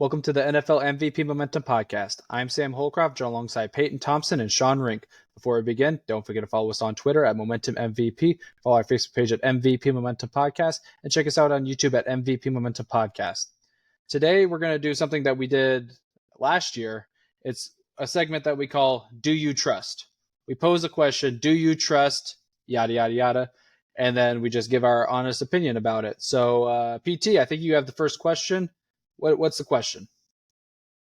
Welcome to the NFL MVP Momentum Podcast. I'm Sam Holcroft, joined alongside Peyton Thompson and Sean Rink. Before we begin, don't forget to follow us on Twitter at Momentum MVP, follow our Facebook page at MVP Momentum Podcast, and check us out on YouTube at MVP Momentum Podcast. Today, we're going to do something that we did last year. It's a segment that we call Do You Trust? We pose a question, do you trust, yada, yada, yada, and then we just give our honest opinion about it. So, PT, I think you have the first question. What's the question?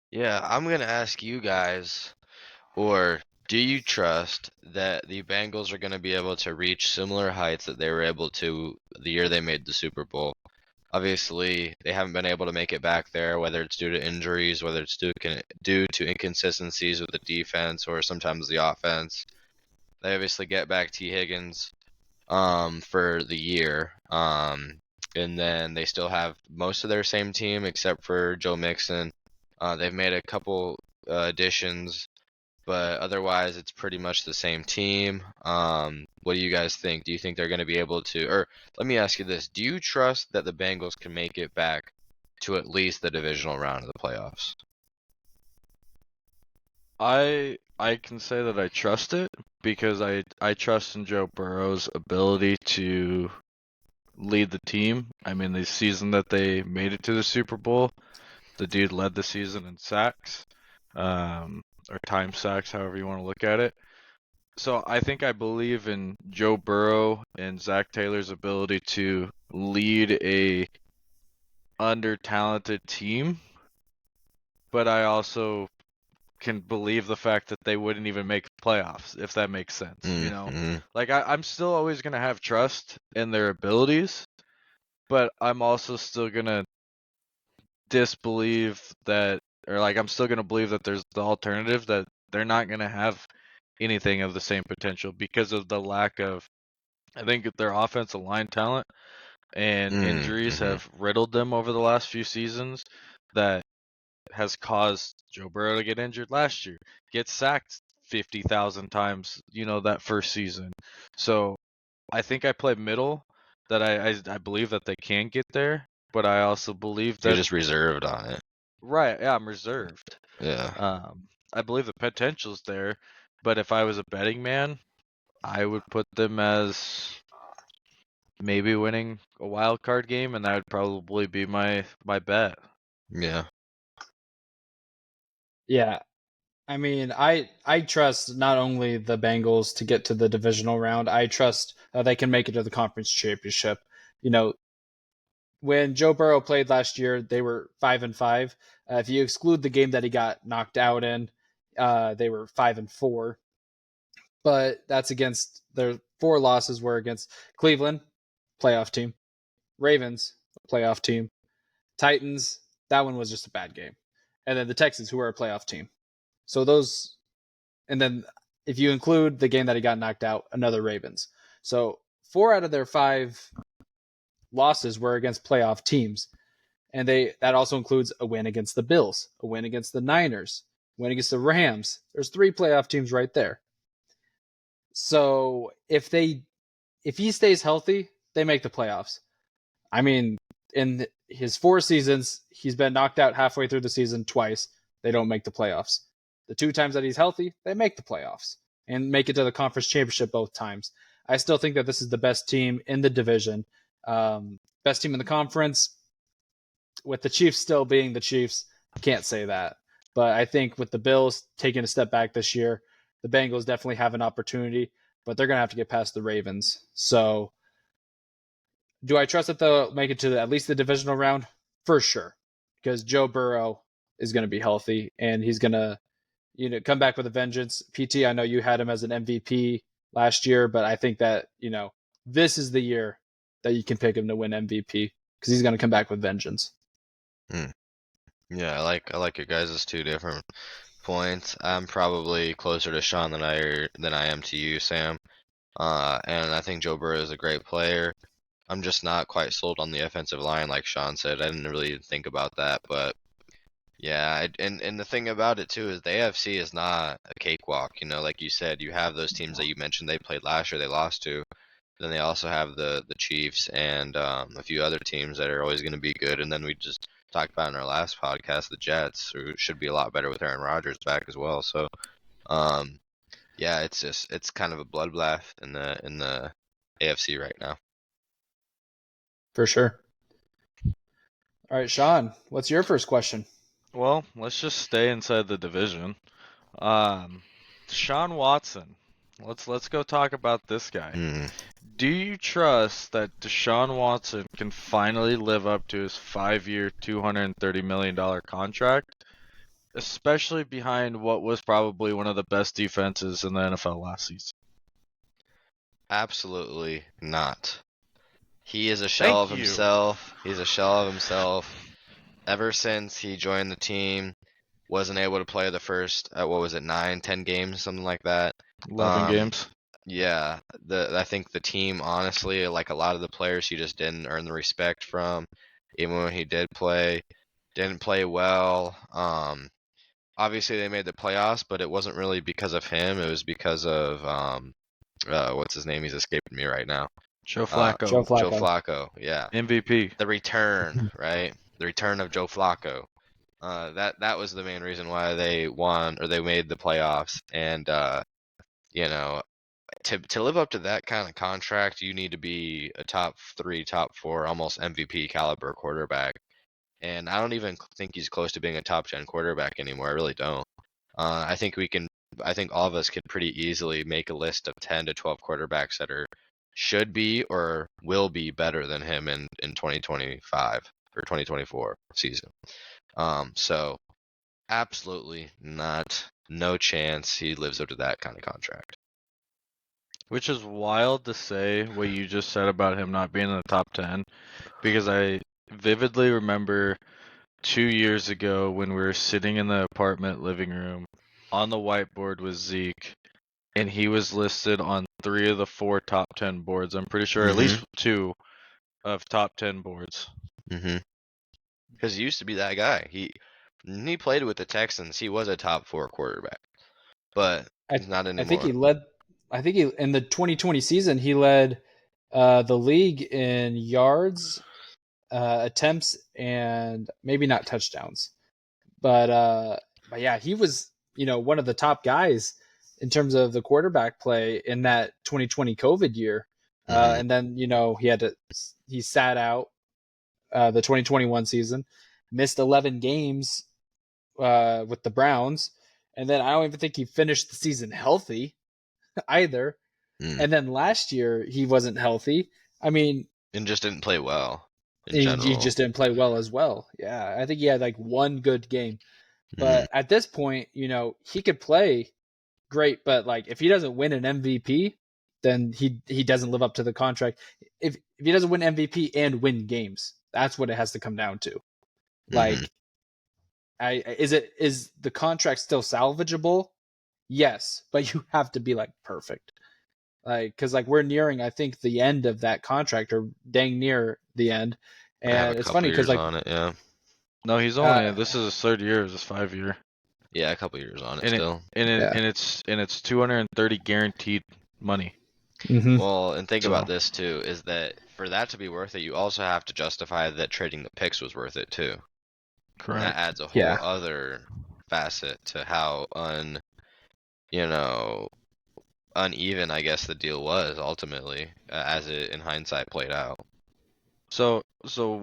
Yeah, I'm going to ask you guys, or do you trust that the Bengals are going to be able to reach similar heights that they were able to the year they made the Super Bowl? Obviously, they haven't been able to make it back there, whether it's due to injuries, whether it's due to inconsistencies with the defense or sometimes the offense. They obviously get back T. Higgins for the year. And then they still have most of their same team except for Joe Mixon. They've made a couple additions, but otherwise it's pretty much the same team. What do you guys think? Do you think they're going to be able to, or let me ask you this, do you trust that the Bengals can make it back to at least the divisional round of the playoffs? I can say that I trust it because I trust in Joe Burrow's ability to lead the team. I mean, the season that they made it to the Super Bowl, the dude led the season in sacks, or time sacks, however you want to look at it. So I think I believe in Joe Burrow and Zach Taylor's ability to lead a under-talented team, but I also can believe the fact that they wouldn't even make the playoffs, if that makes sense. You know, like I'm still always gonna have trust in their abilities, but I'm also still gonna disbelieve that, or like I'm still gonna believe that there's the alternative that they're not gonna have anything of the same potential because of the lack of, I think their offensive line talent and injuries have riddled them over the last few seasons. That has caused Joe Burrow to get injured last year, get sacked 50,000 times, that first season. So I think I play middle, that I believe that they can get there, but I also believe that You're just reserved on it. Right, yeah, I'm reserved. Yeah. I believe the potential's there, but if I was a betting man, I would put them as maybe winning a wild card game, and that would probably be my bet. Yeah. Yeah, I mean, I trust not only the Bengals to get to the divisional round. I trust they can make it to the conference championship. You know, when Joe Burrow played last year, they were 5-5. If you exclude the game that he got knocked out in, they were 5-4. But that's against their 4 losses were against Cleveland, playoff team, Ravens, playoff team, Titans. That one was just a bad game, and then the Texans, who are a playoff team. So those, and then if you include the game that he got knocked out, another Ravens. So 4 out of their 5 losses were against playoff teams, and that also includes a win against the Bills, a win against the Niners, a win against the Rams. There's 3 playoff teams right there. So if he stays healthy, they make the playoffs. I mean, in his 4 seasons, he's been knocked out halfway through the season twice. They don't make the playoffs. The 2 times that he's healthy, they make the playoffs and make it to the conference championship both times. I still think that this is the best team in the division, best team in the conference. With the Chiefs still being the Chiefs, can't say that. But I think with the Bills taking a step back this year, the Bengals definitely have an opportunity, but they're going to have to get past the Ravens. So do I trust that they'll make it to at least the divisional round? For sure, because Joe Burrow is going to be healthy and he's going to come back with a vengeance. PT, I know you had him as an MVP last year, but I think that, this is the year that you can pick him to win MVP because he's going to come back with vengeance. Yeah, I like your guys' 2 different points. I'm probably closer to Sean than I am to you, Sam. And I think Joe Burrow is a great player. I'm just not quite sold on the offensive line, like Sean said. I didn't really think about that, but yeah, and the thing about it too is the AFC is not a cakewalk. Like you said, you have those teams that you mentioned they played last year, they lost to. Then they also have the Chiefs and a few other teams that are always going to be good. And then we just talked about in our last podcast, the Jets, who should be a lot better with Aaron Rodgers back as well. So, yeah, it's kind of a bloodbath in the AFC right now. For sure. All right, Sean, what's your first question? Well, let's just stay inside the division. Deshaun Watson. Let's go talk about this guy. Do you trust that Deshaun Watson can finally live up to his 5-year, $230 million contract, especially behind what was probably one of the best defenses in the NFL last season? Absolutely not. He is a shell of himself. He's a shell of himself. Ever since he joined the team, wasn't able to play the first, 9, 10 games, something like that. 11 games. Yeah, I think the team, honestly, like a lot of the players, he just didn't earn the respect from. Even when he did play, didn't play well. Obviously they made the playoffs, but it wasn't really because of him. It was because of what's his name? He's escaping me right now. Joe Flacco. Joe Flacco. Joe Flacco, yeah. MVP. The return, right? The return of Joe Flacco. That was the main reason why they won or they made the playoffs. And you know, to live up to that kind of contract, you need to be a top 3, top 4, almost MVP caliber quarterback. And I don't even think he's close to being a top 10 quarterback anymore. I really don't. I think all of us could pretty easily make a list of 10 to 12 quarterbacks that should be or will be better than him in 2025 or 2024 season. So absolutely not. No chance he lives up to that kind of contract. Which is wild to say what you just said about him not being in the top 10, because I vividly remember 2 years ago when we were sitting in the apartment living room on the whiteboard with Zeke, and he was listed on 3 of the 4 top 10 boards. I'm pretty sure at least 2 of top 10 boards. Because he used to be that guy. He played with the Texans. He was a top 4 quarterback, but not anymore. I think he in the 2020 season he led the league in yards, attempts, and maybe not touchdowns, but yeah, he was one of the top guys in terms of the quarterback play in that 2020 COVID year, and then he sat out the 2021 season, missed 11 games with the Browns, and then I don't even think he finished the season healthy either. And then last year he wasn't healthy. I mean, and just didn't play well. He just didn't play well as well. Yeah, I think he had like one good game. But at this point, he could play great, but like if he doesn't win an MVP, then he doesn't live up to the contract. If he doesn't win MVP and win games, that's what it has to come down to. Like, is the contract still salvageable? Yes, but you have to be like perfect. Like, because like we're nearing, I think, the end of that contract, or dang near the end. And it's funny because like on it, yeah. No, he's only this is his 3rd year, his 5-year. Yeah, a couple years on it still. And it's 230 guaranteed money. Well, and think about this too, is that for that to be worth it, you also have to justify that trading the picks was worth it too. Correct. And that adds a whole other facet to how uneven, I guess, the deal was ultimately, as it in hindsight played out. So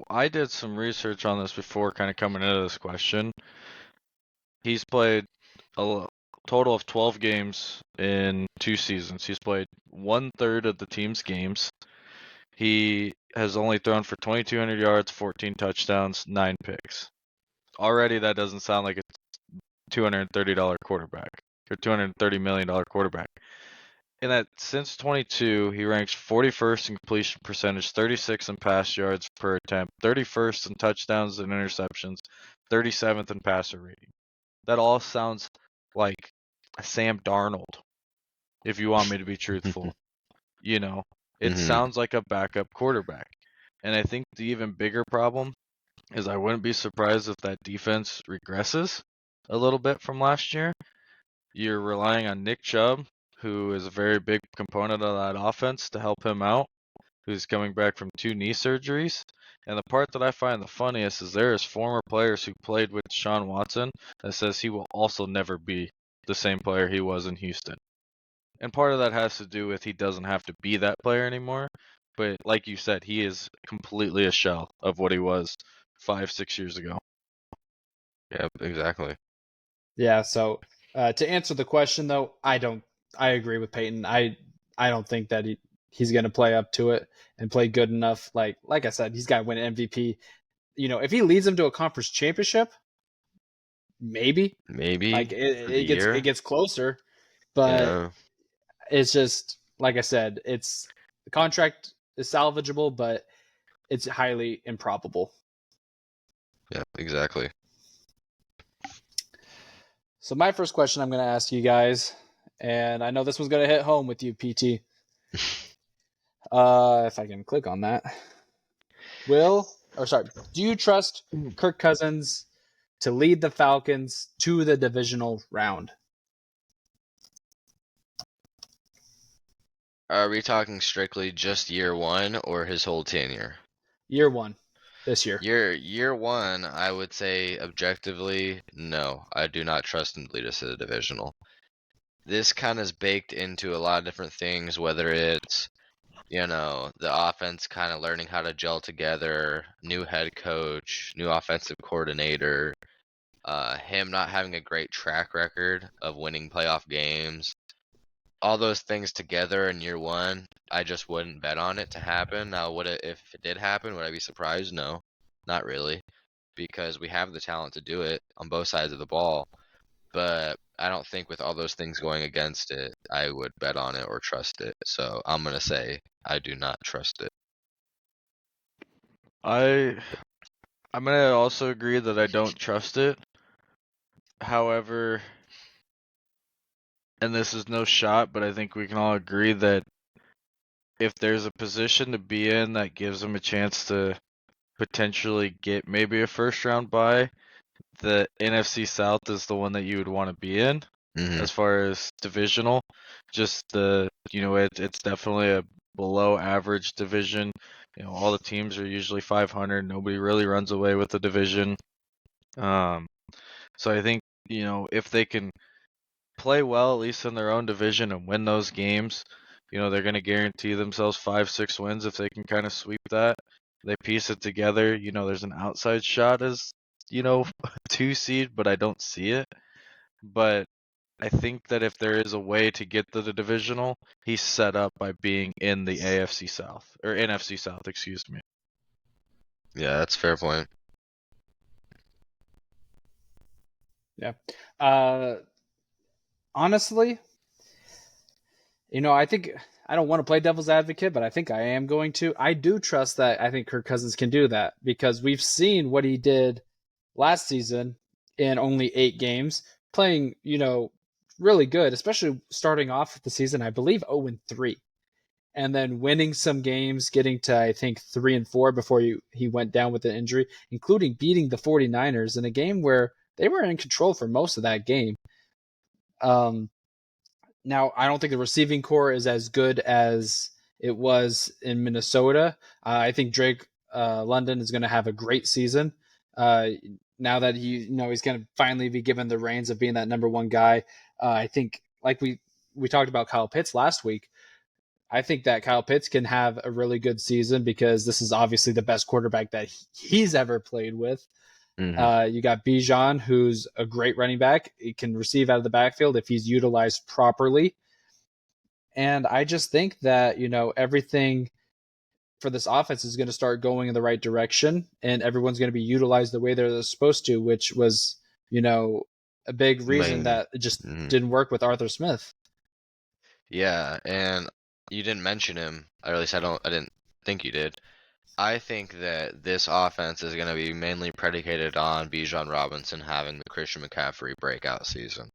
I did some research on this before kind of coming into this question. He's played a total of 12 games in 2 seasons. He's played 1/3 of the team's games. He has only thrown for 2,200 yards, 14 touchdowns, 9 picks. Already that doesn't sound like a $230 quarterback or $230 million quarterback. And that since 22, he ranks 41st in completion percentage, 36th in pass yards per attempt, 31st in touchdowns and interceptions, 37th in passer rating. That all sounds like a Sam Darnold, if you want me to be truthful. It sounds like a backup quarterback. And I think the even bigger problem is I wouldn't be surprised if that defense regresses a little bit from last year. You're relying on Nick Chubb, who is a very big component of that offense, to help him out. who's coming back from 2 knee surgeries. And the part that I find the funniest is there is former players who played with Deshaun Watson that says he will also never be the same player he was in Houston. And part of that has to do with he doesn't have to be that player anymore. But like you said, he is completely a shell of what he was 5-6 years ago. Yeah, exactly. Yeah. So to answer the question, though, I agree with Peyton. I don't think that he's going to play up to it and play good enough. Like I said, he's got to win MVP. If he leads them to a conference championship, maybe Maybe like for the it year. gets closer, but Yeah. it's just like I said, the contract is salvageable, but it's highly improbable. Yeah, exactly. So my first question I'm going to ask you guys, and I know this one's going to hit home with you, PT. If I can click on that. Do you trust Kirk Cousins to lead the Falcons to the divisional round? Are we talking strictly just year one or his whole tenure? Year one, this year. Year one, I would say objectively, no. I do not trust him to lead us to the divisional. This kind of is baked into a lot of different things, whether it's, the offense kind of learning how to gel together, new head coach, new offensive coordinator, him not having a great track record of winning playoff games. All those things together in year one, I just wouldn't bet on it to happen. Now, if it did happen, would I be surprised? No, not really, because we have the talent to do it on both sides of the ball. But I don't think with all those things going against it, I would bet on it or trust it. So I'm gonna say I do not trust it. I'm gonna also agree that I don't trust it. However, and this is no shot, but I think we can all agree that if there's a position to be in that gives him a chance to potentially get maybe a first round bye, the NFC South is the one that you would want to be in Hmm. as far as divisional. Just it's definitely a below average division. All the teams are usually 500. Nobody really runs away with the division. So I think, if they can play well, at least in their own division, and win those games, they're going to guarantee themselves 5-6 wins if they can kind of sweep that. They piece it together. There's an outside shot as, 2 seed, but I don't see it. But I think that if there is a way to get to the divisional, he's set up by being in the AFC South, or NFC South, excuse me. Yeah, that's a fair point. Yeah. Honestly, I think I don't want to play devil's advocate, but I think I am going to. I do trust that I think Kirk Cousins can do that because we've seen what he did last season in only 8 games, playing, really good, especially starting off the season, I believe 0-3. And then winning some games, getting to I think 3-4 before he went down with an injury, including beating the 49ers in a game where they were in control for most of that game. Now, I don't think the receiving core is as good as it was in Minnesota. I think Drake London is going to have a great season. Now that he's going to finally be given the reins of being that number one guy. I think, like we talked about Kyle Pitts last week, I think that Kyle Pitts can have a really good season because this is obviously the best quarterback that he's ever played with. Hmm. You got Bijan, who's a great running back. He can receive out of the backfield if he's utilized properly. And I just think that, everything for this offense is going to start going in the right direction and everyone's going to be utilized the way they're supposed to, which was, a big reason Main. that it just Mhm. didn't work with Arthur Smith. Yeah, and you didn't mention him, or at least I didn't think you did. I think that this offense is going to be mainly predicated on Bijan Robinson having the Christian McCaffrey breakout season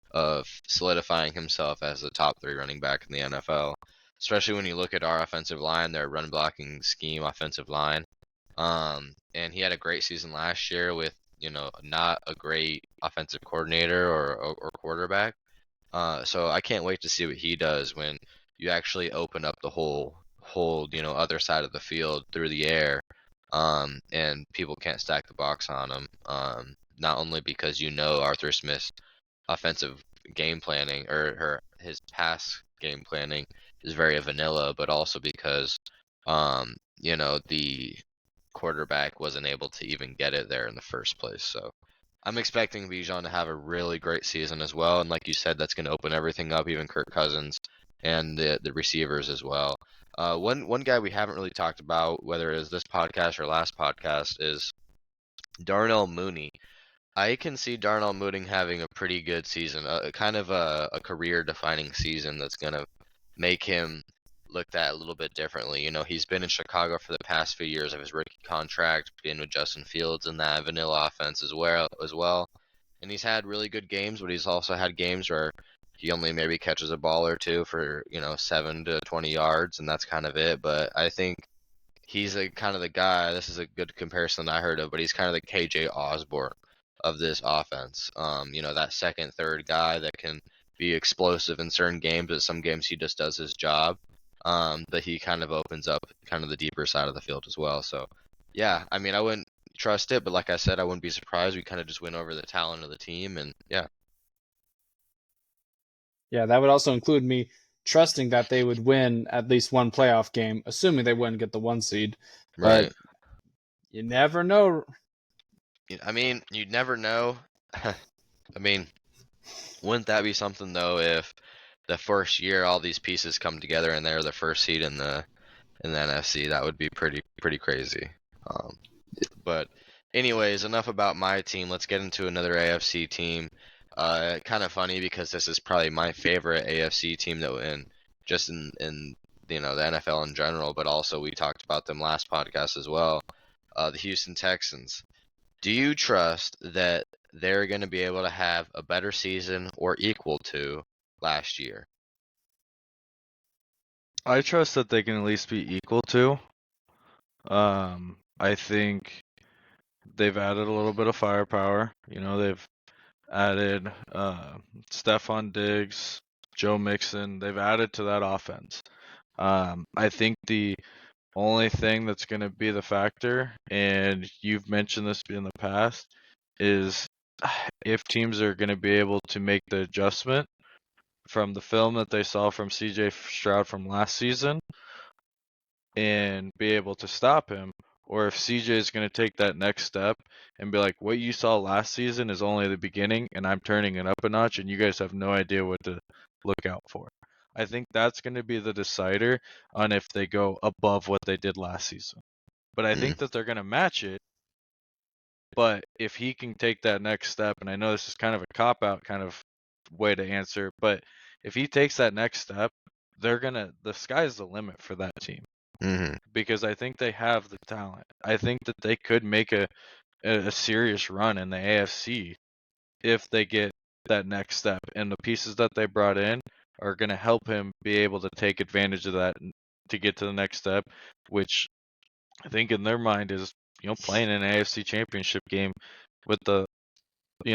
of solidifying himself as a top 3 running back in the NFL. Especially when you look at our offensive line, their run blocking scheme offensive line. And he had a great season last year with, not a great offensive coordinator or quarterback. So I can't wait to see what he does when you actually open up the whole hold, other side of the field through the air, and people can't stack the box on him. Not only because Arthur Smith's offensive game planning or his pass game planning is very vanilla, but also because the quarterback wasn't able to even get it there in the first place. So I'm expecting Bijan to have a really great season as well, and like you said, that's going to open everything up, even Kirk Cousins and the receivers as well. One guy we haven't really talked about, whether it is this podcast or last podcast, is Darnell Mooney. I can see Darnell Mooney having a pretty good season, kind of a career-defining season that's going to make him looked at a little bit differently. He's been in Chicago for the past few years of his rookie contract, being with Justin Fields in that vanilla offense as well. And he's had really good games, but he's also had games where he only maybe catches a ball or two for 7 to 20 yards, and that's kind of it. But I think he's kind of the guy. This is a good comparison I heard of, but he's kind of the KJ Osborne of this offense. That second, third guy that can be explosive in certain games, but some games he just does his job. But he kind of opens up kind of the deeper side of the field as well. So, yeah, I mean, I wouldn't trust it, but like I said, I wouldn't be surprised. We kind of just went over the talent of the team, and yeah. Yeah, that would also include me trusting that they would win at least one playoff game, assuming they wouldn't get the 1 seed. Right. But you never know. I mean, you'd never know. I mean, wouldn't that be something though if the first year all these pieces come together and they're the first seed in the NFC? That would be pretty crazy. But anyways, enough about my team. Let's get into another AFC team. Kind of funny because this is probably my favorite AFC team that in the NFL in general, but also we talked about them last podcast as well. The Houston Texans. Do you trust that they're going to be able to have a better season or equal to last year? I trust that they can at least be equal to. I think they've added a little bit of firepower. They've added Stephon Diggs, Joe Mixon. They've added to that offense. I think the only thing that's going to be the factor, and you've mentioned this in the past, is if teams are going to be able to make the adjustment from the film that they saw from CJ Stroud from last season and be able to stop him, or if CJ is going to take that next step and be like, what you saw last season is only the beginning and I'm turning it up a notch and you guys have no idea what to look out for. I think that's going to be the decider on if they go above what they did last season. But I think that they're going to match it. But if he can take that next step, and I know this is kind of a cop-out kind of way to answer, but if he takes that next step, the sky's the limit for that team. Mm-hmm. Because I think they have the talent. I think that they could make a serious run in the AFC if they get that next step. And the pieces that they brought in are going to help him be able to take advantage of that to get to the next step, which I think in their mind is, playing an AFC championship game with the,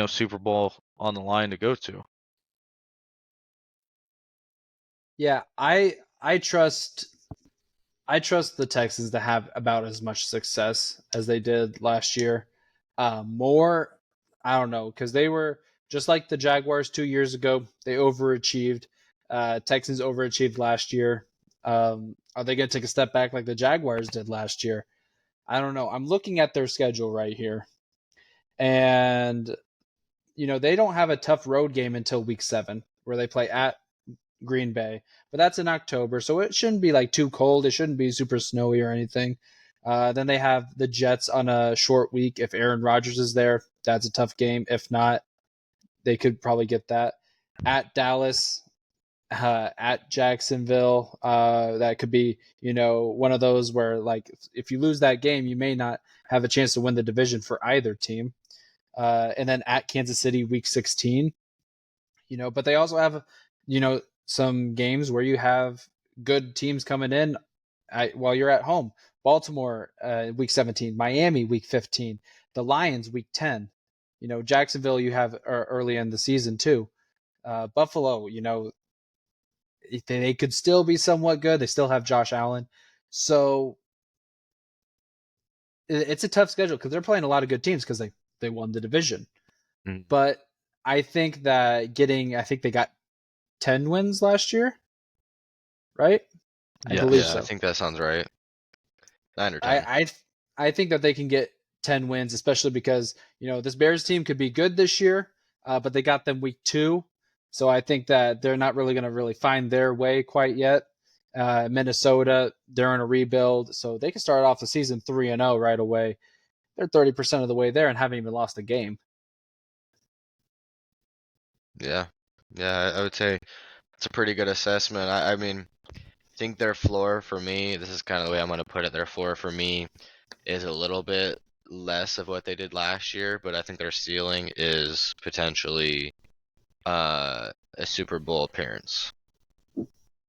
Super Bowl on the line to go to. Yeah, I trust the Texans to have about as much success as they did last year. More, I don't know, because they were just like the Jaguars 2 years ago. They overachieved. Texans overachieved last year. Are they going to take a step back like the Jaguars did last year? I don't know. I'm looking at their schedule right here. And, they don't have a tough road game until week 7 where they play at Green Bay, but that's in October, so it shouldn't be like too cold. It shouldn't be super snowy or anything. Then they have the Jets on a short week. If Aaron Rodgers is there, that's a tough game. If not, they could probably get that. At Dallas, at Jacksonville, that could be, one of those where, like, if you lose that game, you may not have a chance to win the division for either team. And then at Kansas City, week 16, but they also have, some games where you have good teams coming in while you're at home. Baltimore, week 17, Miami, week 15, the Lions, week 10. Jacksonville, you have early in the season too. Buffalo, they could still be somewhat good. They still have Josh Allen. So it's a tough schedule because they're playing a lot of good teams because they won the division. Mm. But I think that I think they got 10 wins last year, right? I believe Yeah, so. I think that sounds right. 9 or 10. I think that they can get 10 wins, especially because this Bears team could be good this year, but they got them week 2, so I think that they're not really going to really find their way quite yet. Minnesota, they're in a rebuild, so they can start off the season 3-0 right away. They're 30% of the way there and haven't even lost a game. Yeah, I would say it's a pretty good assessment. I mean, I think their floor for me, this is kind of the way I'm going to put it. Their floor for me is a little bit less of what they did last year, but I think their ceiling is potentially a Super Bowl appearance.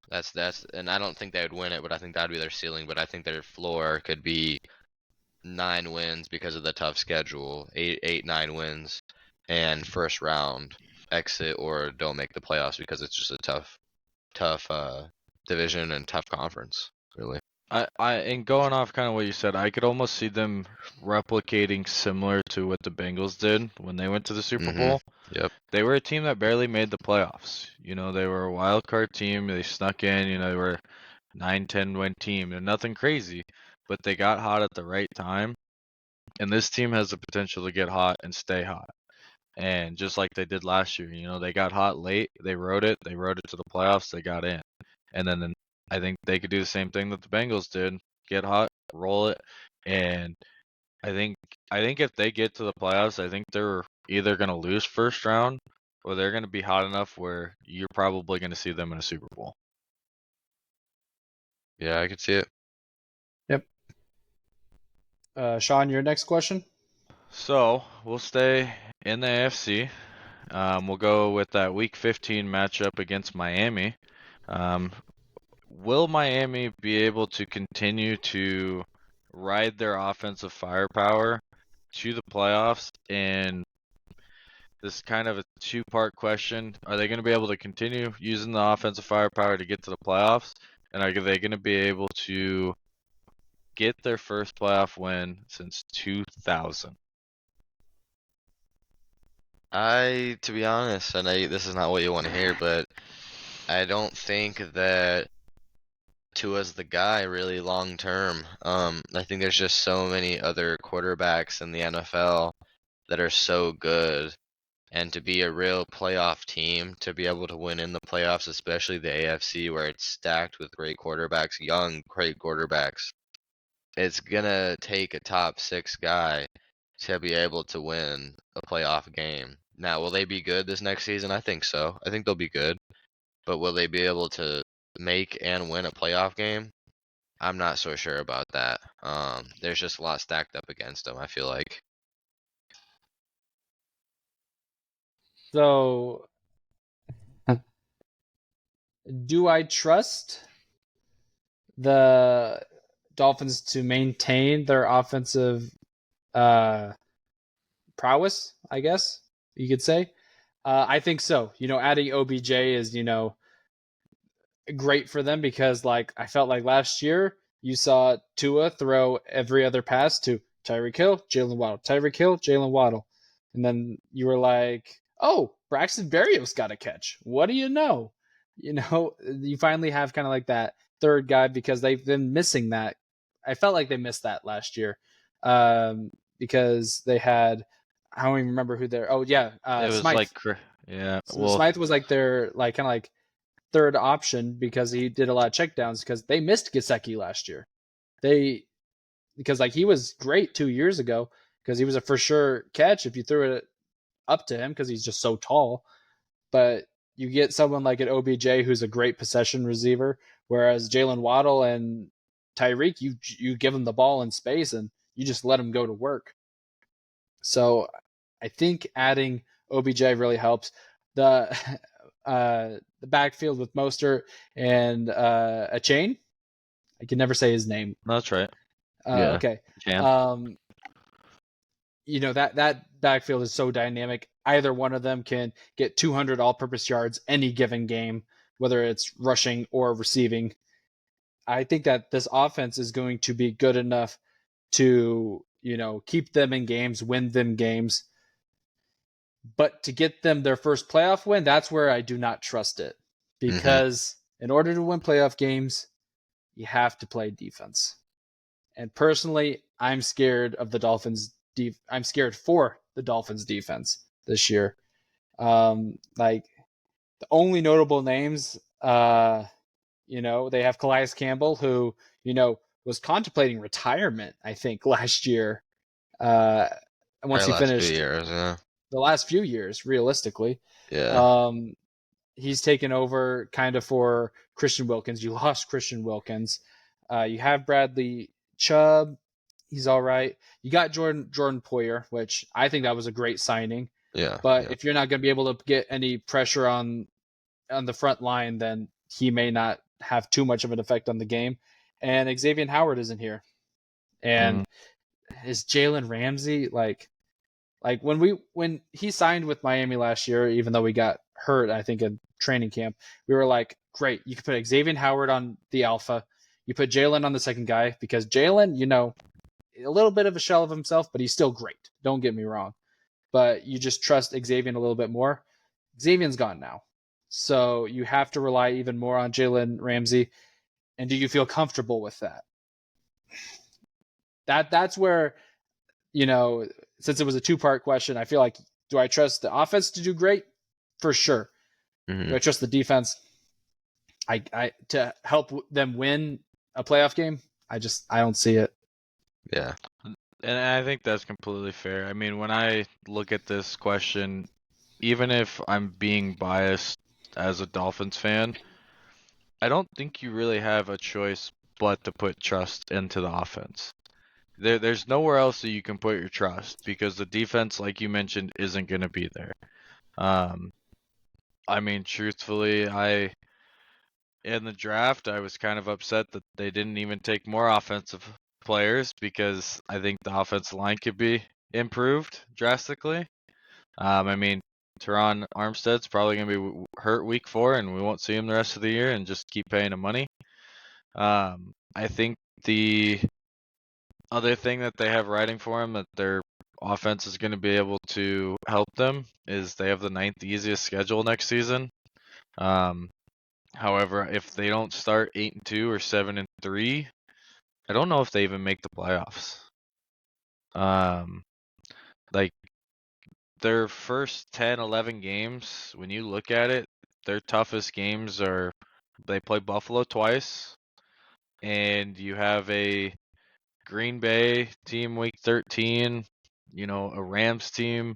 That's, and I don't think they would win it, but I think that'd be their ceiling. But I think their floor could be 9 wins because of the tough schedule, 9 wins, and first round exit or don't make the playoffs because it's just a tough division and tough conference, really. And going off kind of what you said, I could almost see them replicating similar to what the Bengals did when they went to the Super Bowl. Yep. They were a team that barely made the playoffs. They were a wild card team. They snuck in. They were 9-10 win team. And nothing crazy, but they got hot at the right time. And this team has the potential to get hot and stay hot. And just like they did last year, they got hot late. They rode it to the playoffs. They got in. And then I think they could do the same thing that the Bengals did: get hot, roll it. And I think if they get to the playoffs, I think they're either going to lose first round or they're going to be hot enough where you're probably going to see them in a Super Bowl. Yeah, I could see it. Yep. Sean, your next question? So we'll stay in the AFC. We'll go with that Week 15 matchup against Miami. Will Miami be able to continue to ride their offensive firepower to the playoffs? And this is kind of a two-part question. Are they going to be able to continue using the offensive firepower to get to the playoffs? And are they going to be able to get their first playoff win since 2000? To be honest, I know this is not what you want to hear, but I don't think that Tua's the guy really long term. I think there's just so many other quarterbacks in the NFL that are so good. And to be a real playoff team, to be able to win in the playoffs, especially the AFC where it's stacked with great quarterbacks, young, great quarterbacks, it's gonna take a top 6 guy to be able to win a playoff game. Now, will they be good this next season? I think so. I think they'll be good. But will they be able to make and win a playoff game? I'm not so sure about that. There's just a lot stacked up against them, I feel like. So, do I trust the Dolphins to maintain their offensive prowess, I guess you could say? I think so. Adding OBJ is, great for them because, I felt like last year you saw Tua throw every other pass to Tyreek Hill, Jalen Waddle, Tyreek Hill, Jalen Waddle. And then you were like, oh, Braxton Berrios got a catch. What do you know? You finally have kind of like that third guy because they've been missing that. I felt like they missed that last year because they had, I don't even remember who they're, It was Smythe. yeah. So Smythe was like their kind of like third option because he did a lot of checkdowns because they missed Gesicki last year. Because he was great 2 years ago because he was a for sure catch if you threw it up to him because he's just so tall. But you get someone like an OBJ who's a great possession receiver, whereas Jalen Waddle and Tyreek, you give them the ball in space and you just let them go to work. So I think adding OBJ really helps. The backfield with Mostert and a chain. I can never say his name. That's right. Yeah. Okay. Can. That backfield is so dynamic. Either one of them can get 200 all-purpose yards any given game. whether it's rushing or receiving. I think that this offense is going to be good enough to, keep them in games, win them games. But to get them their first playoff win, that's where I do not trust it. Because in order to win playoff games, you have to play defense. And personally, I'm scared of the Dolphins. I'm scared for the Dolphins defense this year. Like the only notable names, they have Calais Campbell, who, was contemplating retirement, I think, last year. Once he finished the last few years, realistically. Yeah. He's taken over kind of for Christian Wilkins. You lost Christian Wilkins. You have Bradley Chubb. He's all right. You got Jordan Poyer, which I think that was a great signing. Yeah. But if you're not going to be able to get any pressure on the front line, then he may not have too much of an effect on the game. And Xavier Howard isn't here. And is Jalen Ramsey like when he signed with Miami last year, even though we got hurt, I think in training camp, we were like, great, you can put Xavier Howard on the alpha. You put Jalen on the second guy because Jalen, a little bit of a shell of himself, but he's still great. Don't get me wrong. But you just trust Xavier a little bit more. Xavier's gone now. So you have to rely even more on Jalen Ramsey. And do you feel comfortable with that? That's where, since it was a two-part question, I feel like, do I trust the offense to do great? For sure. Do I trust the defense? I to help them win a playoff game? I don't see it. Yeah. And I think that's completely fair. I mean, when I look at this question, even if I'm being biased as a Dolphins fan, I don't think you really have a choice but to put trust into the offense. There's nowhere else that you can put your trust because the defense, like you mentioned, isn't going to be there. I mean, truthfully, in the draft, I was kind of upset that they didn't even take more offensive players because I think the offensive line could be improved drastically. I mean, Teron Armstead's probably going to be hurt week 4, and we won't see him the rest of the year and just keep paying him money. I think the other thing that they have riding for them that their offense is going to be able to help them is they have the 9th easiest schedule next season. However, if they don't start 8-2 or 7-3, I don't know if they even make the playoffs. Like their first 10, 11 games, when you look at it, their toughest games are they play Buffalo twice, and you have a Green Bay team week 13, a Rams team,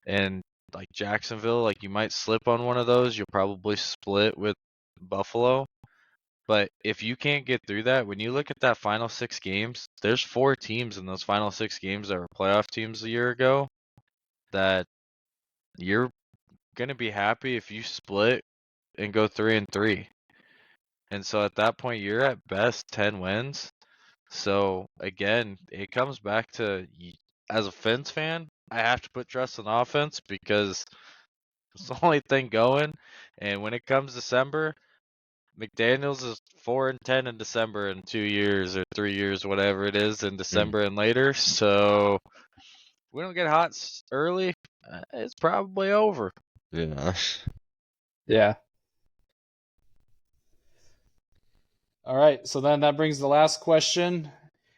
and like Jacksonville, like you might slip on one of those. You'll probably split with Buffalo. But if you can't get through that, when you look at that final 6 games, there's 4 teams in those final 6 games that were playoff teams a year ago that you're going to be happy if you split and go 3-3. And so at that point, you're at best 10 wins. So again, it comes back to, as a Fins fan, I have to put trust in offense because it's the only thing going. And when it comes December, McDaniels is 4-10 in December in 2 years or 3 years, whatever it is, in December and later. So if we don't get hot early, it's probably over. Yeah. Yeah. All right, so then that brings the last question.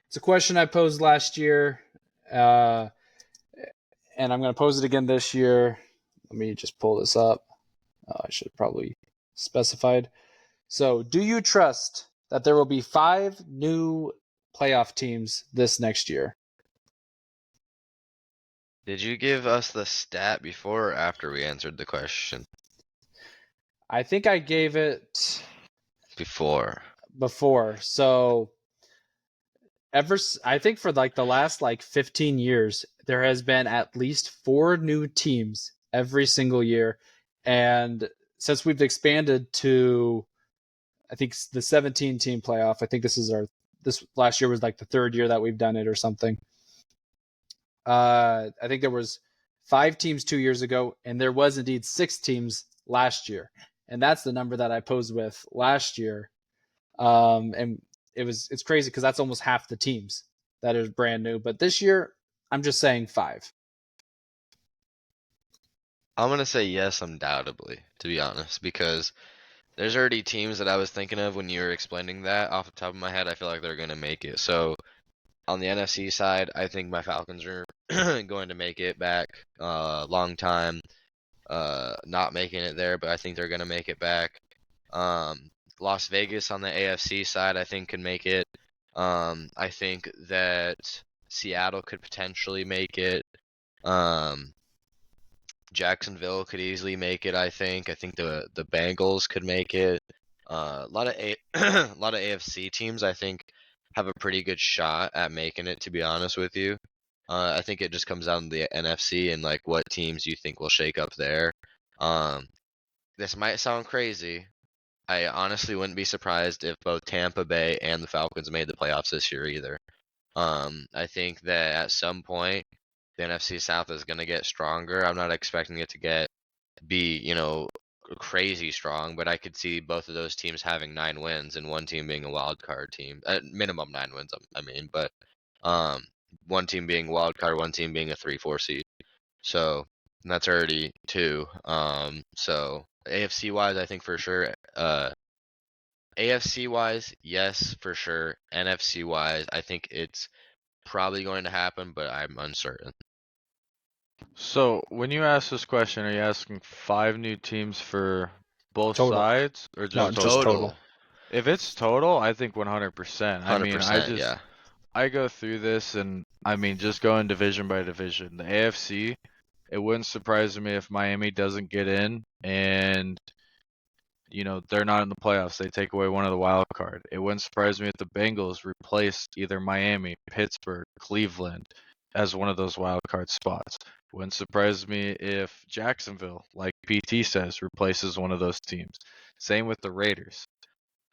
It's a question I posed last year, and I'm going to pose it again this year. Let me just pull this up. I should have probably specified. So, do you trust that there will be 5 new playoff teams this next year? Did you give us the stat before or after we answered the question? I think I gave it Before. So, I think for like the last 15 years, there has been at least 4 new teams every single year. And since we've expanded to, I think, the 17-team playoff, I think this last year was like the 3rd year that we've done it or something. I think there was 5 teams 2 years ago, and there was indeed 6 teams last year. and that's the number that I posed with last year. And it's crazy because that's almost half the teams that are brand new. But this year, I'm just saying 5. I'm gonna say yes, undoubtedly, to be honest, because there's already teams that I was thinking of when you were explaining that off the top of my head. I feel like they're gonna make it. So on the NFC side, I think my Falcons are going to make it back. Long time, not making it there, but I think they're gonna make it back. Las Vegas on the AFC side, I think can make it. I think that Seattle could potentially make it. Jacksonville could easily make it. I think. I think the Bengals could make it. A lot of a lot of AFC teams, I think, have a pretty good shot at making it. To be honest with you, I think it just comes down to the NFC and like what teams you think will shake up there. This might sound crazy. I honestly wouldn't be surprised if both Tampa Bay and the Falcons made the playoffs this year either. I think that at some point the NFC South is going to get stronger. I'm not expecting it to be crazy strong, but I could see both of those teams having 9 wins and one team being a wild card team. At minimum 9 wins, I mean, but one team being a wild card, one team being a 3-4 seed. So that's already 2. So AFC wise, I think for sure. AFC wise, yes, for sure. NFC wise, I think it's probably going to happen, but I'm uncertain. So when you ask this question, are you asking 5 new teams for both Total. sides or No, just just total. If it's total, I think 100%. I mean, 100%, yeah. I go through this and I mean, just going division by division. The AFC, it wouldn't surprise me if Miami doesn't get in and they're not in the playoffs. They take away one of the wild card. It wouldn't surprise me if the Bengals replaced either Miami, Pittsburgh, Cleveland as one of those wild card spots. Wouldn't surprise me if Jacksonville, like PT says, replaces one of those teams. Same with the Raiders.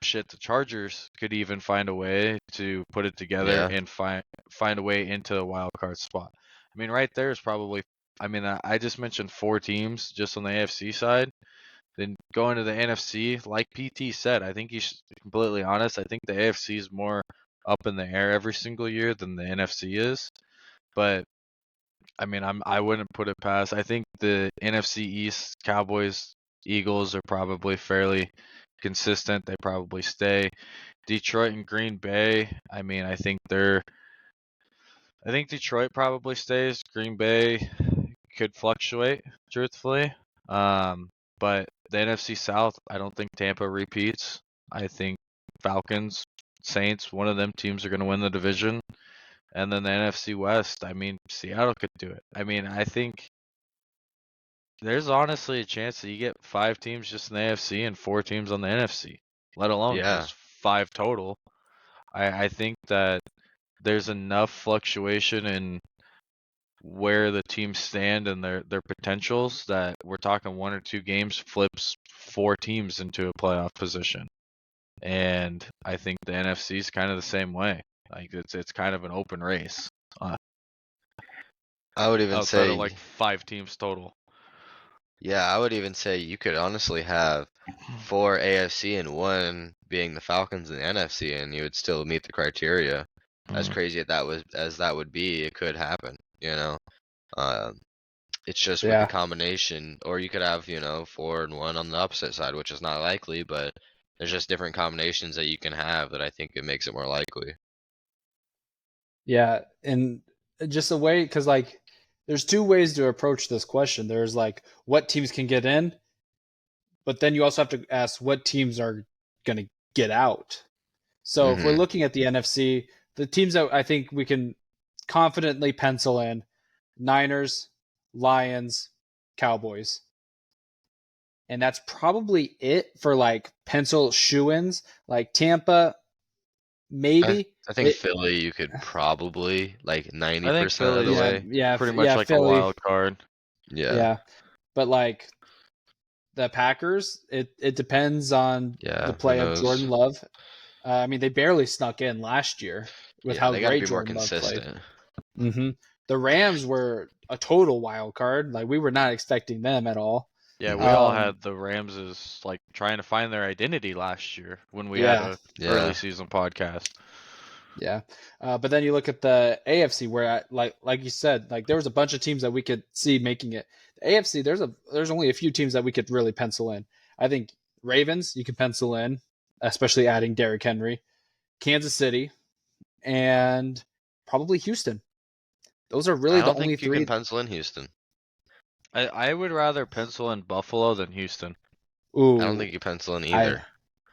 Shit, the Chargers could even find a way to put it together and find a way into a wild card spot. I mean, right there is probably. I mean, I just mentioned 4 teams just on the AFC side. Then going to the NFC, like PT said, I think he's completely honest. I think the AFC is more up in the air every single year than the NFC is. But I mean, I wouldn't put it past. I think the NFC East, Cowboys, Eagles are probably fairly consistent. They probably stay. Detroit and Green Bay, I mean, I think Detroit probably stays. Green Bay could fluctuate, truthfully. But the NFC South, I don't think Tampa repeats. I think Falcons, Saints, one of them teams are going to win the division. And then the NFC West, I mean, Seattle could do it. I mean, I think there's honestly a chance that you get 5 teams just in the AFC and 4 teams on the NFC, let alone just 5 total. I think that there's enough fluctuation in where the teams stand and their potentials that we're talking 1 or 2 games flips 4 teams into a playoff position. And I think the NFC is kind of the same way. Like it's kind of an open race. I would even say like 5 teams total. Yeah, I would even say you could honestly have 4 AFC and 1 being the Falcons and the NFC, and you would still meet the criteria. As crazy as that would be, it could happen. It's just with the combination, or you could have 4 and 1 on the opposite side, which is not likely, but there's just different combinations that you can have that I think it makes it more likely. Yeah, and just a way, because like there's 2 ways to approach this question. There's like what teams can get in, but then you also have to ask what teams are going to get out. So if we're looking at the NFC, the teams that I think we can confidently pencil in: Niners, Lions, Cowboys. And that's probably it for like pencil shoe-ins. Like Tampa, maybe. I think Philly, you could probably like 90% of the way. Yeah, pretty much like Philly. a wild card. Yeah. But like the Packers, it depends on the play of Jordan Love. I mean, they barely snuck in last year with how great Jordan Love played. The Rams were a total wild card. Like we were not expecting them at all. Yeah, we all Um, had the Rams as like trying to find their identity last year when we had Yeah. a Yeah. early season podcast. Yeah, but then you look at the AFC, where like you said, like there was a bunch of teams that we could see making it. The AFC, there's only a few teams that we could really pencil in. I think Ravens you can pencil in, especially adding Derrick Henry, Kansas City, and probably Houston. Those are really I the don't only think you can three. pencil in Houston. I would rather pencil in Buffalo than Houston. Ooh, I don't think you pencil in I either.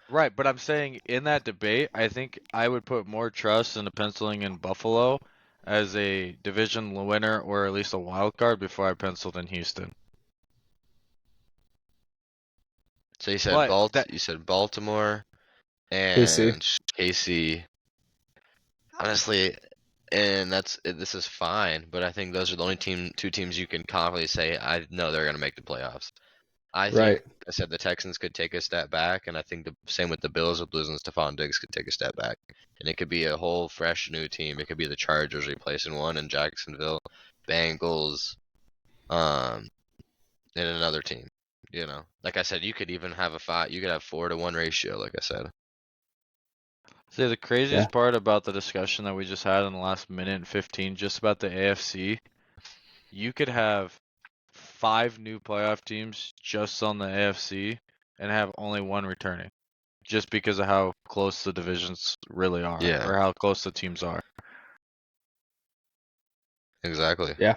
Right, but I'm saying in that debate, I think I would put more trust into penciling in Buffalo as a division winner or at least a wild card before I penciled in Houston. So you said But that you said Baltimore KC. and KC. Honestly, and this is fine, but I think those are the only two teams you can confidently say I know they're going to make the playoffs. I think Right. I said the Texans could take a step back, and I think the same with the Bills with losing Stephon Diggs could take a step back, and it could be a whole fresh new team. It could be the Chargers replacing one in Jacksonville, Bengals, um, and another team. You know, like I said, you could even have you could have 4-1 ratio, like I said. See, the Yeah. craziest part about the discussion that we just had in the last minute and 15, just about the AFC, you could have 5 new playoff teams just on the AFC and have only one returning, just because of how close the divisions really are, Yeah, or how close the teams are. exactly. Yeah.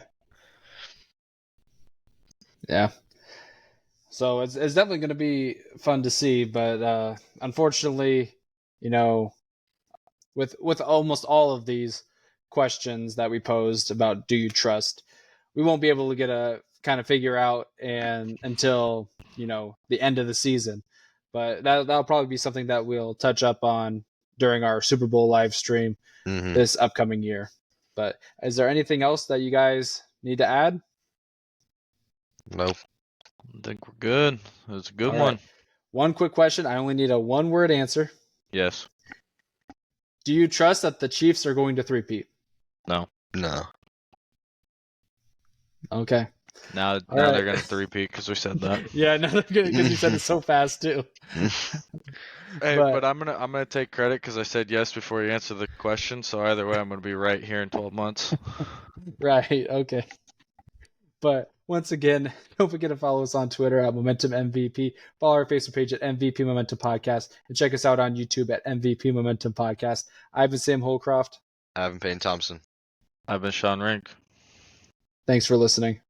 Yeah. So it's definitely going to be fun to see, but unfortunately, you know, with almost all of these questions that we posed about do you trust, we won't be able to get a kind of figure out and until the end of the season. But that'll probably be something that we'll touch up on during our Super Bowl live stream Hmm. this upcoming year. But is there anything else that you guys need to add? Nope. I think we're good. It was a good All one. right. One quick question. I only need a one-word answer. Yes. Do you trust that the Chiefs are going to three-peat? No. No. Okay. Now All they're right. gonna three-peat because we said that. Yeah, no, because you said it so fast too. Hey, But but I'm gonna take credit because I said yes before you answered the question. So either way, I'm gonna be right here in 12 months. right, okay. But once again, don't forget to follow us on Twitter at Momentum MVP. Follow our Facebook page at MVP Momentum Podcast, and check us out on YouTube at MVP Momentum Podcast. I've been Sam Holcroft. Evan Payne Thompson. I've been Sean Rink. Thanks for listening.